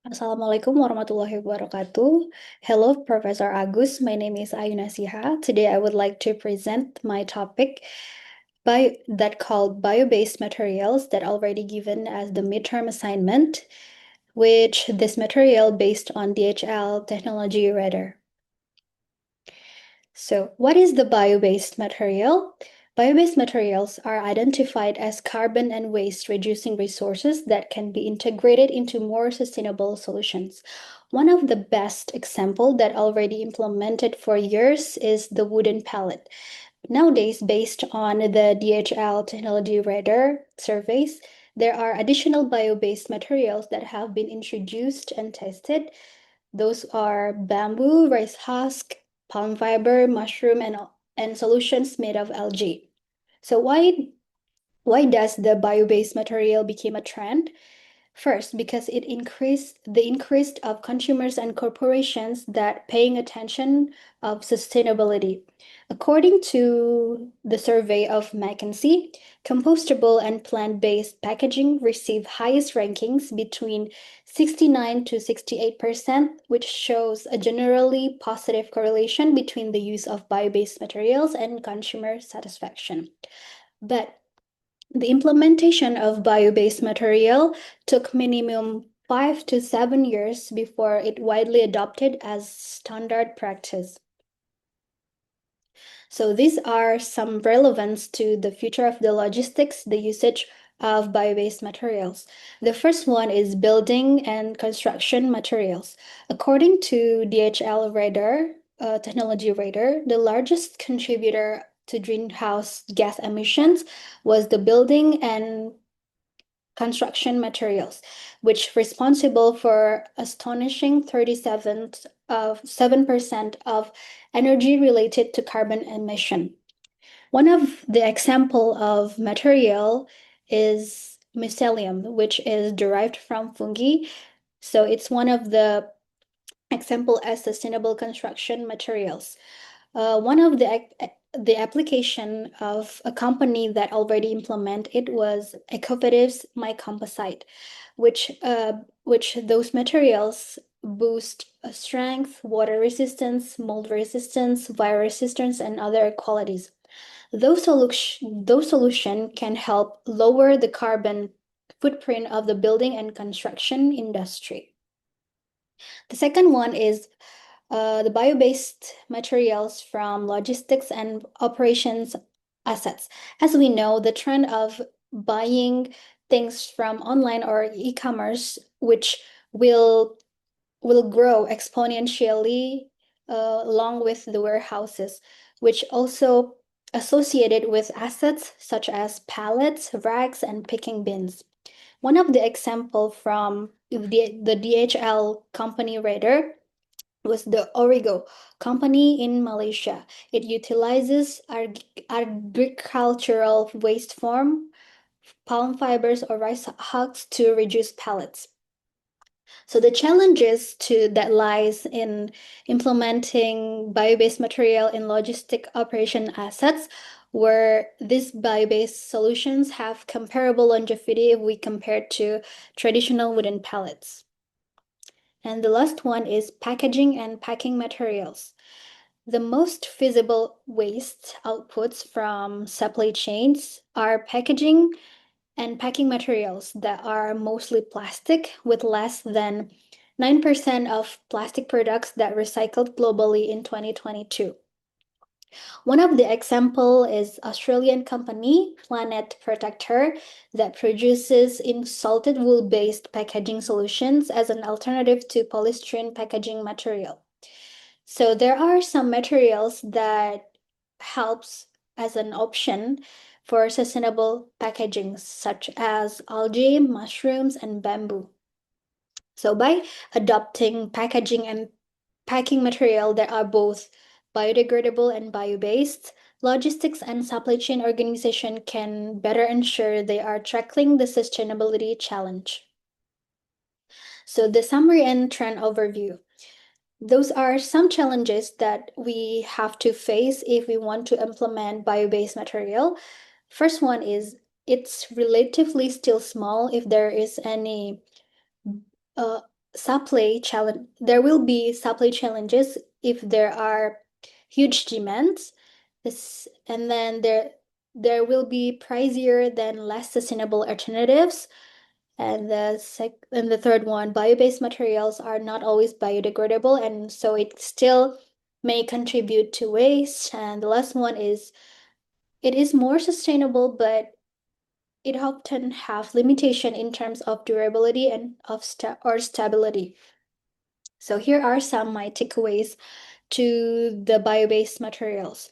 Assalamualaikum warahmatullahi wabarakatuh. Hello, Professor Agus. My name is Ayuna Siha. Today, I would like to present my topic that called bio-based materials that already given as the midterm assignment, which this material based on DHL technology radar. So, what is the bio-based material? Bio-based materials are identified as carbon and waste reducing resources that can be integrated into more sustainable solutions. One of the best example that already implemented for years is the wooden pallet. Nowadays, based on the DHL technology radar surveys, there are additional bio-based materials that have been introduced and tested. Those are bamboo, rice husk, palm fiber, mushroom, and solutions made of algae. So why does the bio-based material become a trend? First, because it increased the increase of consumers and corporations that paying attention of sustainability. According to the survey of McKinsey, compostable and plant-based packaging receive highest rankings between 69 to 68%, which shows a generally positive correlation between the use of bio-based materials and consumer satisfaction. But the implementation of bio-based material took minimum 5 to 7 years before it widely adopted as standard practice. So these are some relevance to the future of the logistics, the usage of bio-based materials. The first one is building and construction materials. According to DHL radar, technology radar, the largest contributor to greenhouse gas emissions was the building and construction materials, which responsible for astonishing 37% of energy related to carbon emission. One of the example of material is mycelium, which is derived from fungi. So it's one of the example as sustainable construction materials. One of the application of a company that already implement it was Ecovative's mycomposite, which those materials boost strength, water resistance, mold resistance, virus resistance, and other qualities. Those solution can help lower the carbon footprint of the building and construction industry. The second one is the bio-based materials from logistics and operations assets. As we know, the trend of buying things from online or e-commerce, which will grow exponentially along with the warehouses, which also associated with assets such as pallets, racks, and picking bins. One of the example from the DHL company radar was the Origo company in Malaysia. It utilizes agricultural waste form, palm fibers, or rice husks to reduce pellets. So the challenges that lies in implementing bio-based material in logistic operation assets where these bio-based solutions have comparable longevity if we compare to traditional wooden pallets. And the last one is packaging and packing materials. The most visible waste outputs from supply chains are packaging and packing materials that are mostly plastic, with less than 9% of plastic products that recycled globally in 2022. One of the example is Australian company Planet Protector that produces insulted wool-based packaging solutions as an alternative to polystyrene packaging material. So there are some materials that helps as an option for sustainable packaging, such as algae, mushrooms, and bamboo. So by adopting packaging and packing material that are both biodegradable and bio-based, logistics and supply chain organization can better ensure they are tackling the sustainability challenge. So the summary and trend overview. Those are some challenges that we have to face if we want to implement bio-based material. First one is it's relatively still small if there is any uh, supply challenge. There will be supply challenges if there are huge demands. And then there will be pricier than less sustainable alternatives. And the third one, bio-based materials are not always biodegradable, and so it still may contribute to waste. And the last one is it is more sustainable, but it often have limitation in terms of durability and of stability. So here are some my takeaways to the bio-based materials.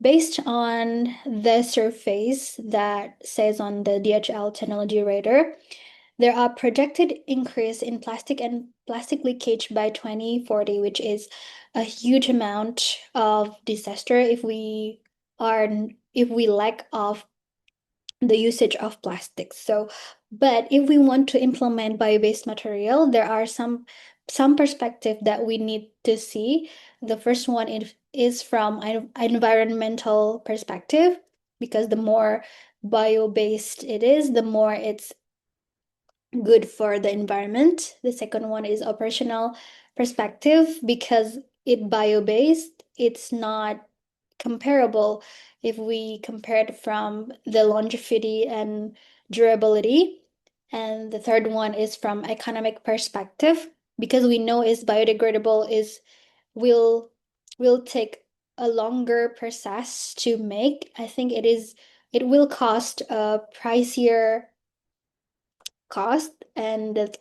Based on the surface that says on the DHL technology radar, there are projected increase in plastic and plastic leakage by 2040, which is a huge amount of disaster are if we lack of the usage of plastics. So, but if we want to implement bio-based material, there are some perspective that we need to see. The first one is from an environmental perspective, because the more bio-based it is, the more it's good for the environment. The second one is operational perspective, because it bio-based, it's not comparable if we compare it from the longevity and durability. And the third one is from economic perspective, because we know is biodegradable is will will take a longer process to make. I think it will cost a pricier cost. And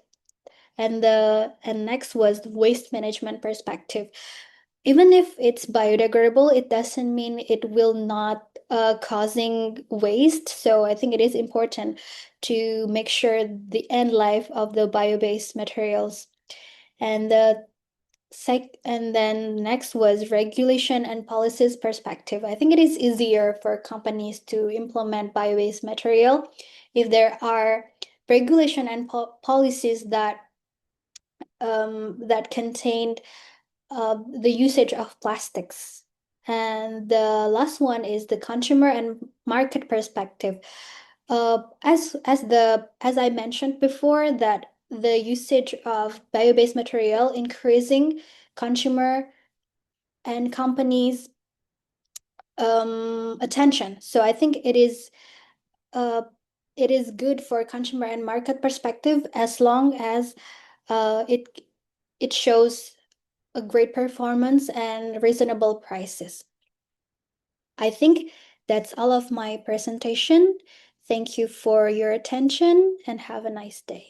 next was waste management perspective. Even if it's biodegradable, it doesn't mean it will not causing waste. So I think it is important to make sure the end life of the bio-based materials. And then next was regulation and policies perspective. I think it is easier for companies to implement bio-based material if there are regulation and policies that contain the usage of plastics. And the last one is the consumer and market perspective. As I mentioned before, that the usage of bio-based material increasing consumer and companies attention. So I think uh it is good for consumer and market perspective, as long as it shows a great performance and reasonable prices. I think that's all of my presentation. Thank you for your attention and have a nice day.